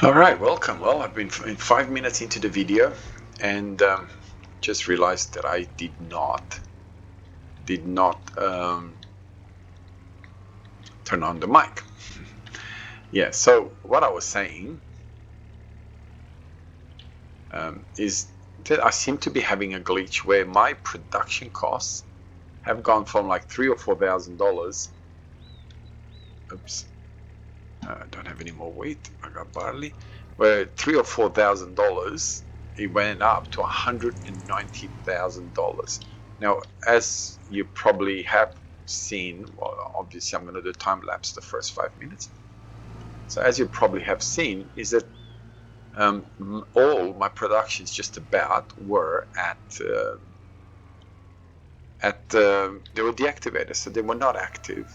All right, welcome. Well, I've been 5 minutes into the video and just realized that I did not turn on the mic. Yeah, so what I was saying is that I seem to be having a glitch where my production costs have gone from like $3,000 or $4,000. Oops, I don't have any more wheat. I got barley. Where $3,000 or $4,000, it went up to $190,000. Now, as you probably have seen, well, obviously I'm going to do time lapse the first 5 minutes. So as you probably have seen, is that all my productions just about were they were deactivated, so they were not active.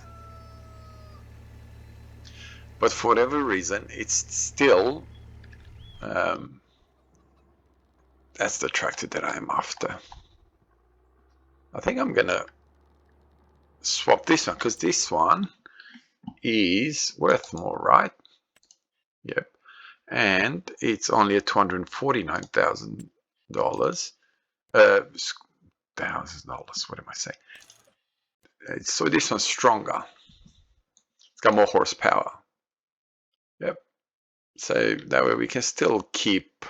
But for whatever reason, it's still that's the tractor that I am after. I think I'm gonna swap this one because this one is worth more, right? Yep. And it's only at $249,000. $1,000. What am I saying? So this one's stronger. It's got more horsepower. Yep. So that way we can still keep.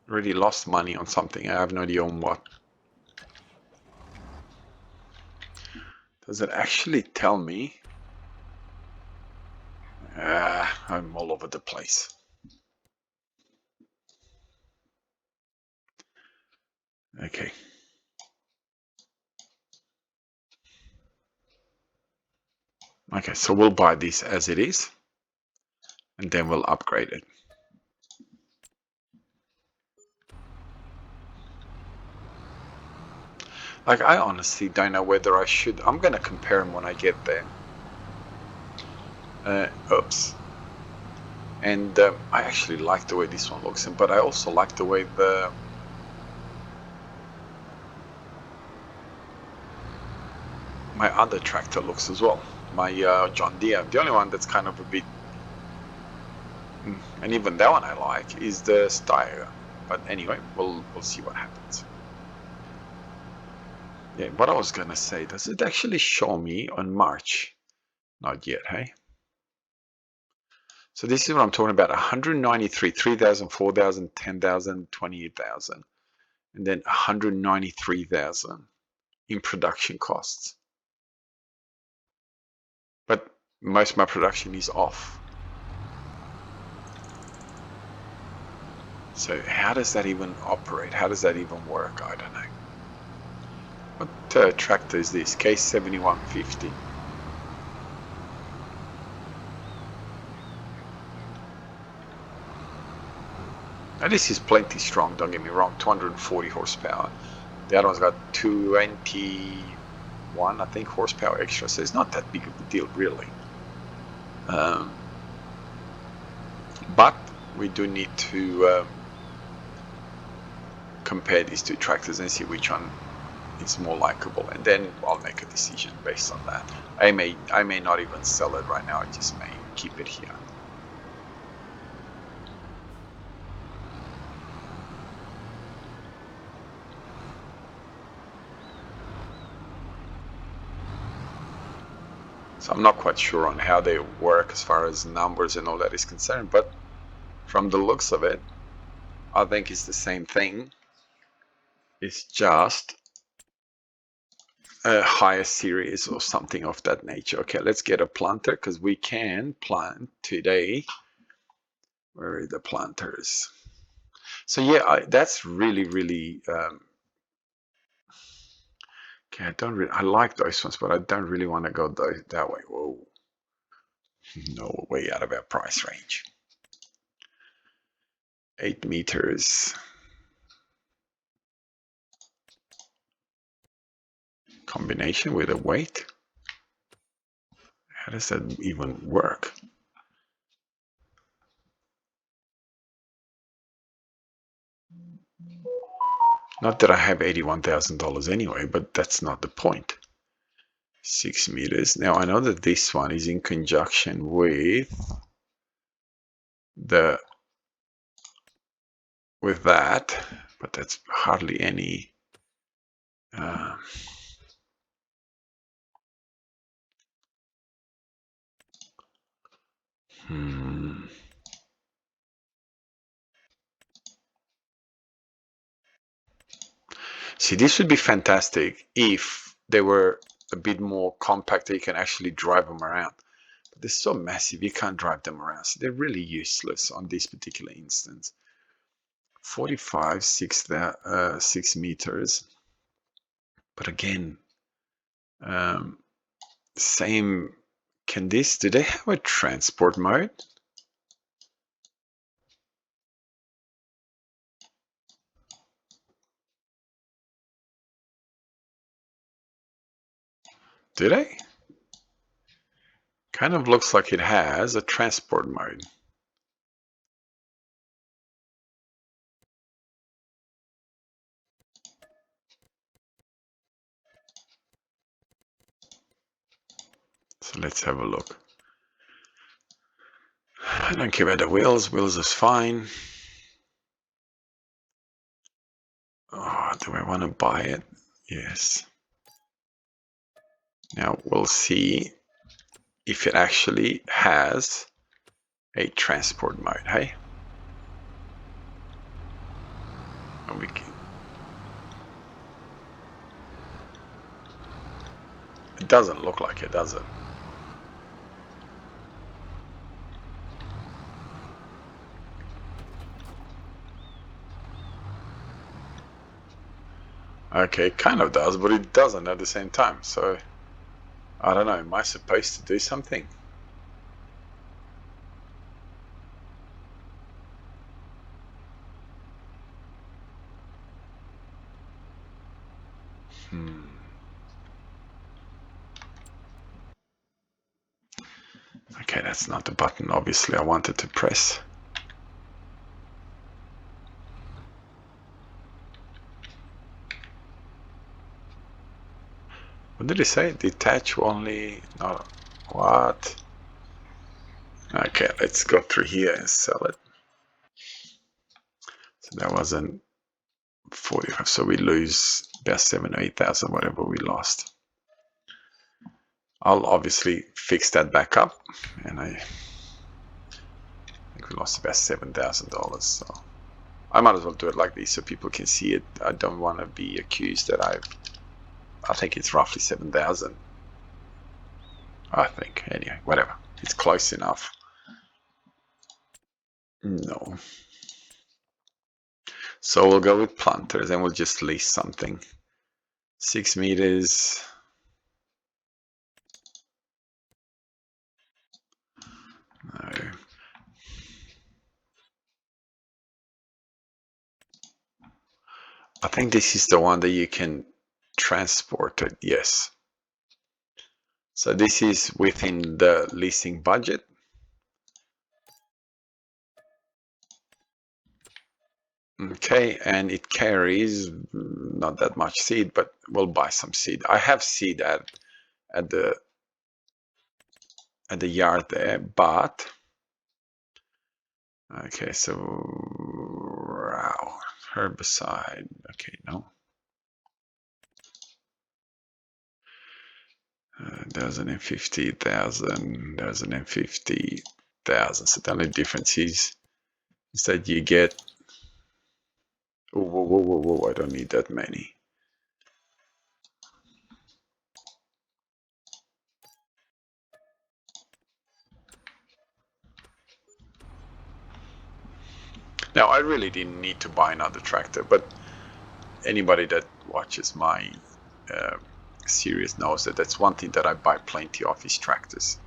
Really lost money on something. I have no idea on what. Does it actually tell me? I'm all over the place. Okay. Okay, so we'll buy this as it is, and then we'll upgrade it. Like, I honestly don't know whether I should. I'm going to compare them when I get there. Oops. And I actually like the way this one looks, but I also like the way my other tractor looks as well. My John Deere. The only one that's kind of a bit, and even that one I like, is the Steyr. But anyway, we'll see what happens. Yeah, what I was gonna say, does it actually show me on March? Not yet, hey? So this is what I'm talking about, 193, 3,000, 4,000, 10,000, 28,000, and then 193,000 in production costs. But most of my production is off. So how does that even operate? How does that even work? I don't know. What tractor is this? K7150. Now this is plenty strong, don't get me wrong, 240 horsepower. The other one's got 21, I think, horsepower extra, so it's not that big of a deal, really. But we do need to compare these two tractors and see which one is more likable, and then I'll make a decision based on that. I may not even sell it right now. I just may keep it here. So I'm not quite sure on how they work as far as numbers and all that is concerned, but from the looks of it, I think it's the same thing. It's just a higher series or something of that nature. Okay, let's get a planter because we can plant today. Where are the planters? So yeah, that's really okay. I like those ones, but I don't really want to go that way. Whoa, no, way out of our price range. 8 meters. Combination with a weight. How does that even work? Not that I have $81,000 anyway, but that's not the point. 6 meters. Now I know that this one is in conjunction with that, but that's hardly any. See, this would be fantastic if they were a bit more compact that you can actually drive them around. But they're so massive, you can't drive them around. So they're really useless on this particular instance. 45, 6 meters. But again, same. Do they have a transport mode? Do they? Kind of looks like it has a transport mode. So let's have a look. I don't care about the wheels. Wheels is fine. Oh, do I want to buy it? Yes. Now we'll see if it actually has a transport mode, hey? And we can... It doesn't look like it, does it? Okay, it kind of does, but it doesn't at the same time. So, I don't know, am I supposed to do something? Okay, that's not the button, obviously, I wanted to press. What did it say? Detach only? No. What? Okay, let's go through here and sell it. So that wasn't 45, so we lose about 7,000 or 8,000, whatever we lost. I'll obviously fix that back up, and I think we lost about $7,000. So I might as well do it like this so people can see it. I don't want to be accused that I think it's roughly 7,000. I think, anyway, whatever. It's close enough. No. So we'll go with planters and we'll just lease something. 6 meters. No. I think this is the one that you can transport it, yes. So this is within the leasing budget. Okay, and it carries not that much seed, but we'll buy some seed. I have seed at the yard there, but okay, so wow, herbicide. Okay, no. 1,050,000, 1,050,000. So the only difference is that you get. Oh, whoa, whoa, whoa, whoa! I don't need that many. Now, I really didn't need to buy another tractor, but anybody that watches my series knows that that's one thing that I buy plenty of is tractors.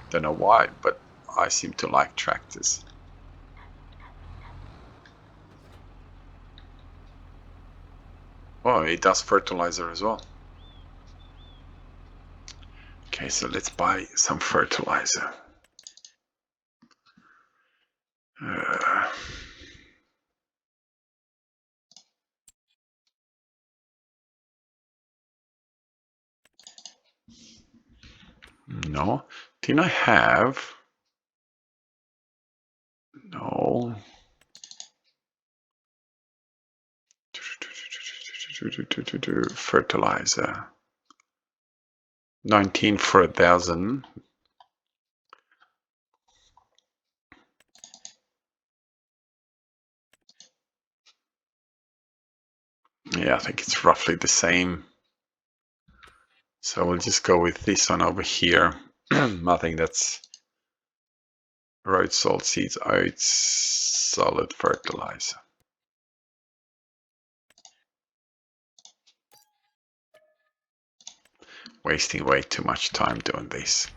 Don't know why, but I seem to like tractors. Oh, it does fertilizer as well. Okay, so let's buy some fertilizer. No. Didn't I have? No. Fertilizer. 19 for 1,000. Yeah, I think it's roughly the same. So we'll just go with this one over here. I think that's road salt seeds, oats, solid fertilizer. Wasting way too much time doing this.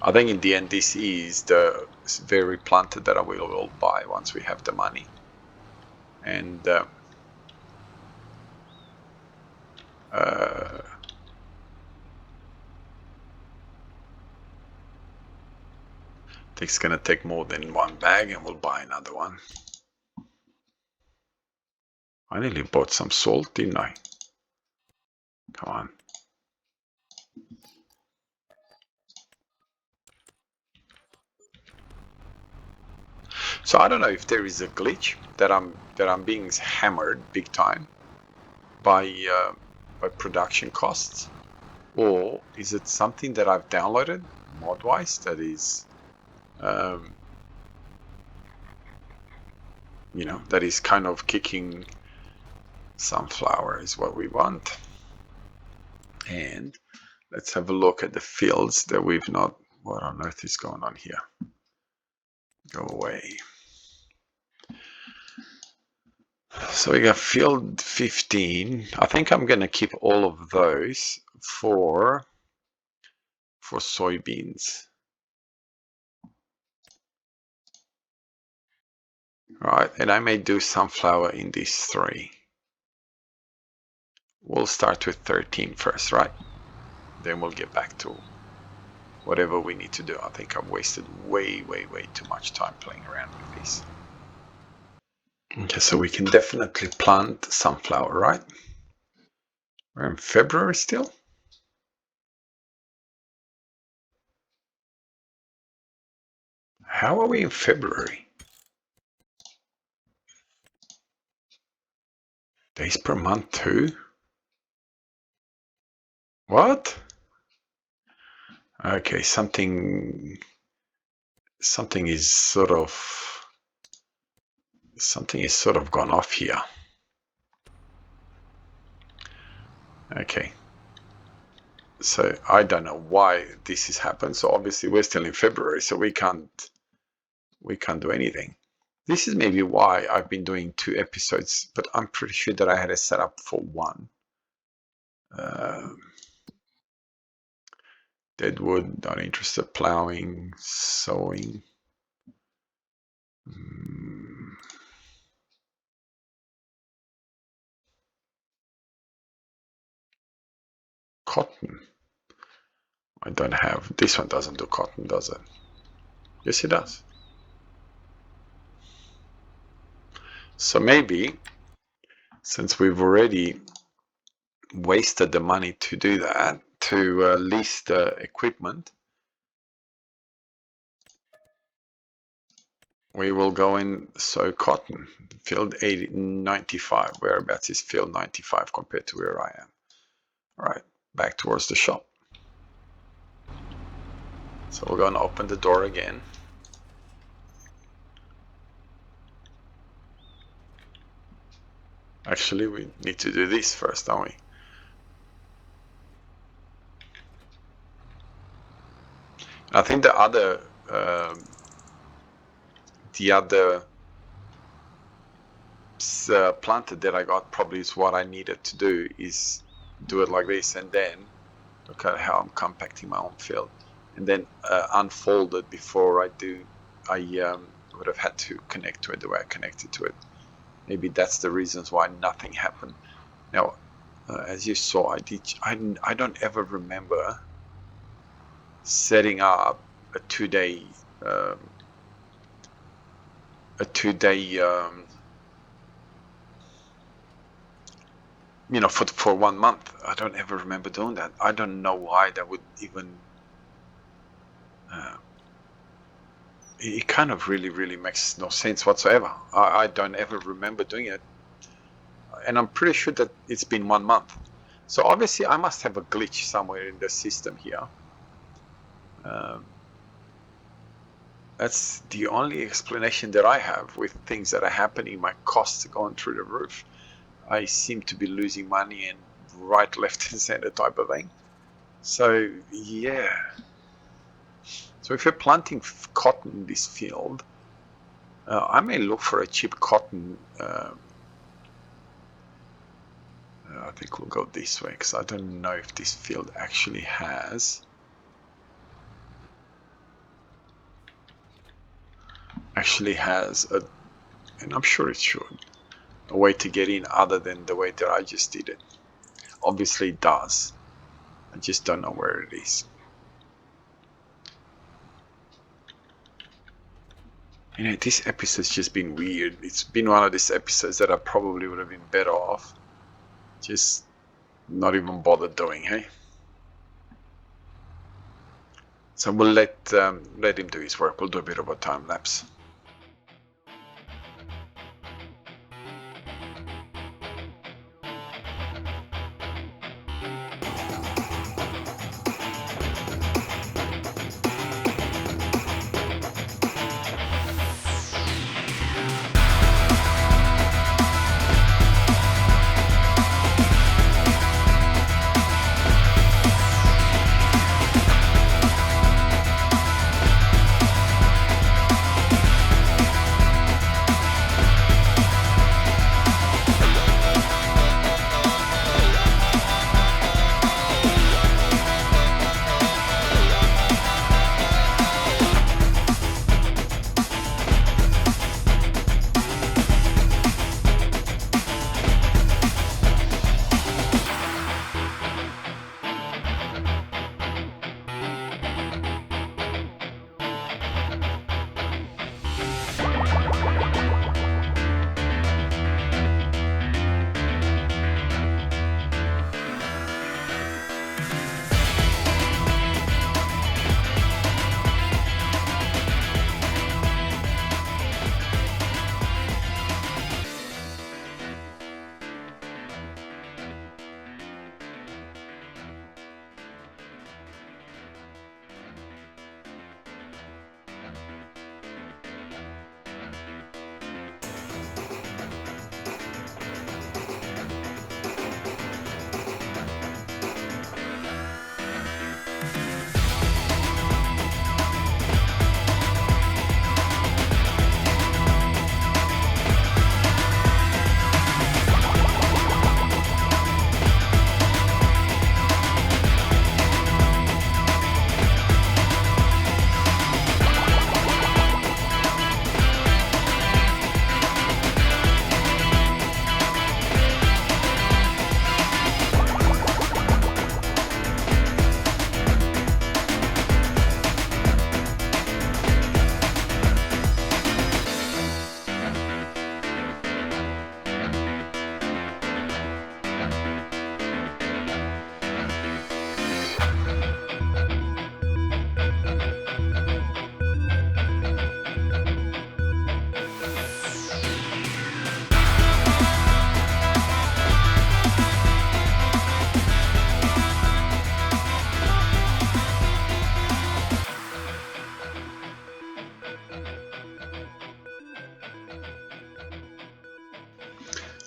I think in the end this is the very planted that we will buy once we have the money. And it's gonna take more than one bag, and we'll buy another one. I nearly bought some salt, didn't I? Come on. So I don't know if there is a glitch that I'm being hammered big time by production costs, or is it something that I've downloaded mod-wise that is, you know, that is kind of kicking sunflower is what we want. And let's have a look at the fields that we've not. What on earth is going on here? Go away. So we got field 15. I think I'm going to keep all of those for soybeans. Right, and I may do sunflower in these three. We'll start with 13 first, right? Then we'll get back to whatever we need to do. I think I've wasted way too much time playing around with this. Okay, so we can definitely plant sunflower, right? We're in February still? How are we in February? Days per month too? What? Okay, something is sort of gone off here. Okay. So I don't know why this has happened. So obviously we're still in February, so we can't do anything. This is maybe why I've been doing 2 episodes, but I'm pretty sure that I had it set up for 1. Deadwood, not interested. Plowing, sowing. Cotton. I don't have. This one doesn't do cotton, does it? Yes, it does. So maybe, since we've already wasted the money to do that, to lease the equipment, we will go in sow cotton. Field 95. Whereabouts is field 95 compared to where I am? All right, back towards the shop. So we're going to open the door again. Actually, we need to do this first, don't we? I think the other planted that I got probably is what I needed to do, is do it like this, and then look at how I'm compacting my own field, and then unfold it before I do. I would have had to connect to it the way I connected to it. Maybe that's the reasons why nothing happened. Now, as you saw, I don't ever remember setting up a 2-day you know, for 1 month. I don't ever remember doing that. I don't know why that would even it kind of really makes no sense whatsoever. I don't ever remember doing it, and I'm pretty sure that it's been 1 month. So obviously I must have a glitch somewhere in the system here. That's the only explanation that I have with things that are happening. My costs are going through the roof. I seem to be losing money and right, left, and center type of thing. So yeah. So if you're planting cotton in this field, I may look for a cheap cotton. I think we'll go this way because I don't know if this field actually has a, and I'm sure it should, a way to get in other than the way that I just did it. Obviously it does. I just don't know where it is. You know, this episode's just been weird. It's been one of these episodes that I probably would have been better off just not even bother doing, hey? So we'll let him do his work. We'll do a bit of a time lapse.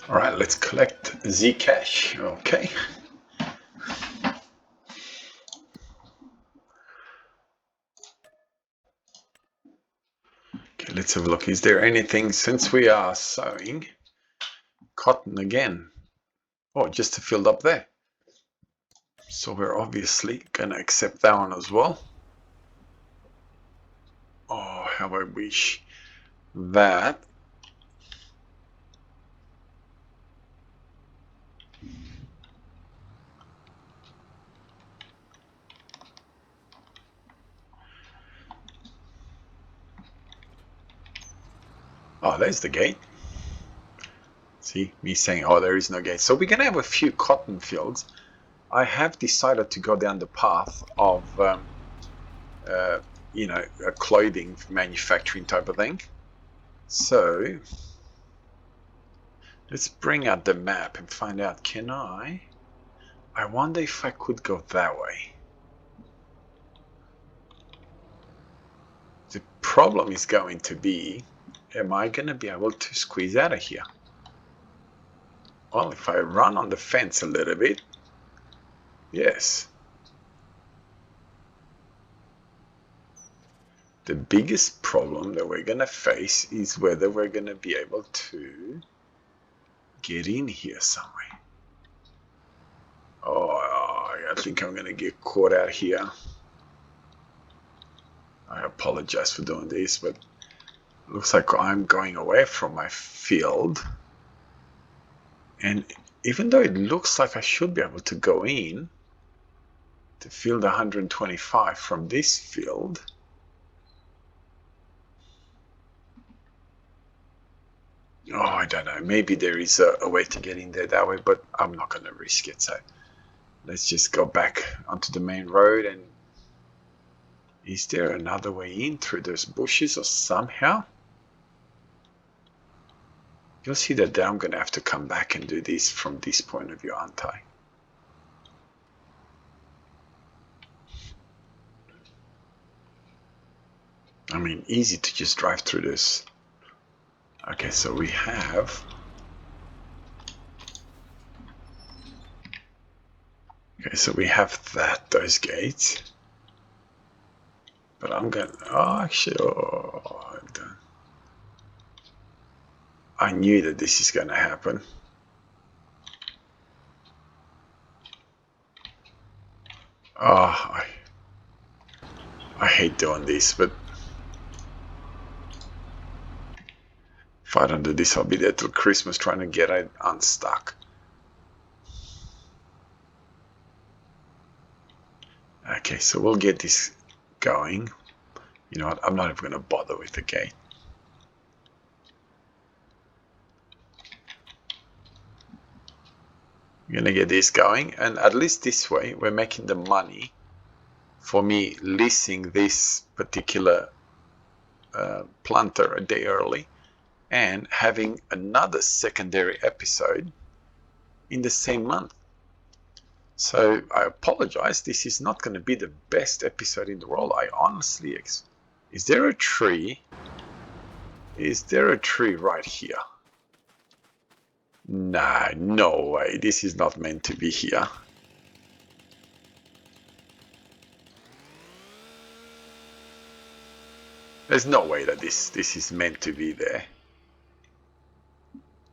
All right, let's collect Zcash. Okay. Okay, let's have a look. Is there anything, since we are sowing cotton again? Oh, just a field up there. So we're obviously gonna accept that one as well. Oh, how I wish that. Oh, there's the gate. See, me saying, oh, there is no gate. So we're going to have a few cotton fields. I have decided to go down the path of, you know, a clothing manufacturing type of thing. So let's bring out the map and find out, can I wonder if I could go that way. The problem is going to be, am I going to be able to squeeze out of here? Well, if I run on the fence a little bit, yes. The biggest problem that we're going to face is whether we're going to be able to get in here somewhere. Oh, I think I'm going to get caught out here. I apologize for doing this, but it looks like I'm going away from my field. And even though it looks like I should be able to go in to field 125 from this field, oh, I don't know. Maybe there is a way to get in there that way, but I'm not going to risk it. So let's just go back onto the main road. And is there another way in through those bushes or somehow? You'll see that I'm going to have to come back and do this from this point of view, aren't I? I mean, easy to just drive through this. Okay, so we have... Okay, so we have those gates. But I'm going to... Oh, actually... Oh, I knew that this is going to happen. Oh, I hate doing this, but if I don't do this, I'll be there till Christmas trying to get it unstuck. Okay, so we'll get this going. You know what? I'm not even going to bother with the gate. I'm going to get this going, and at least this way we're making the money for me leasing this particular planter a day early and having another secondary episode in the same month. So I apologize, this is not going to be the best episode in the world. I honestly... Is there a tree? Is there a tree right here? Nah, no way. This is not meant to be here. There's no way that this is meant to be there.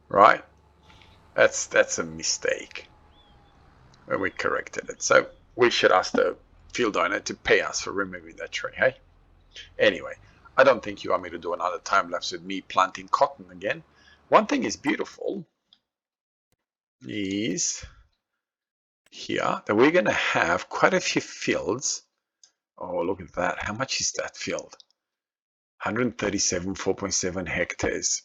Right? That's a mistake. When we corrected it. So we should ask the field owner to pay us for removing that tree, hey? Anyway, I don't think you want me to do another time lapse with me planting cotton again. One thing is beautiful is here that we're going to have quite a few fields. Oh, look at that. How much is that field? 137, 4.7 hectares.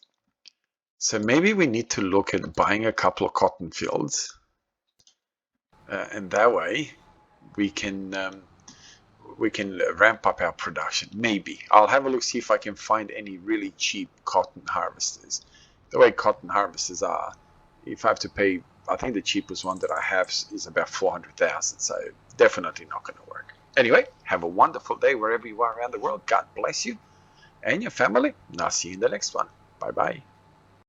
So maybe we need to look at buying a couple of cotton fields. And that way we can ramp up our production. Maybe. I'll have a look, see if I can find any really cheap cotton harvesters. The way cotton harvesters are, if I have to pay, I think the cheapest one that I have is about 400,000, so definitely not going to work. Anyway, have a wonderful day wherever you are around the world. God bless you and your family, and I'll see you in the next one. Bye-bye.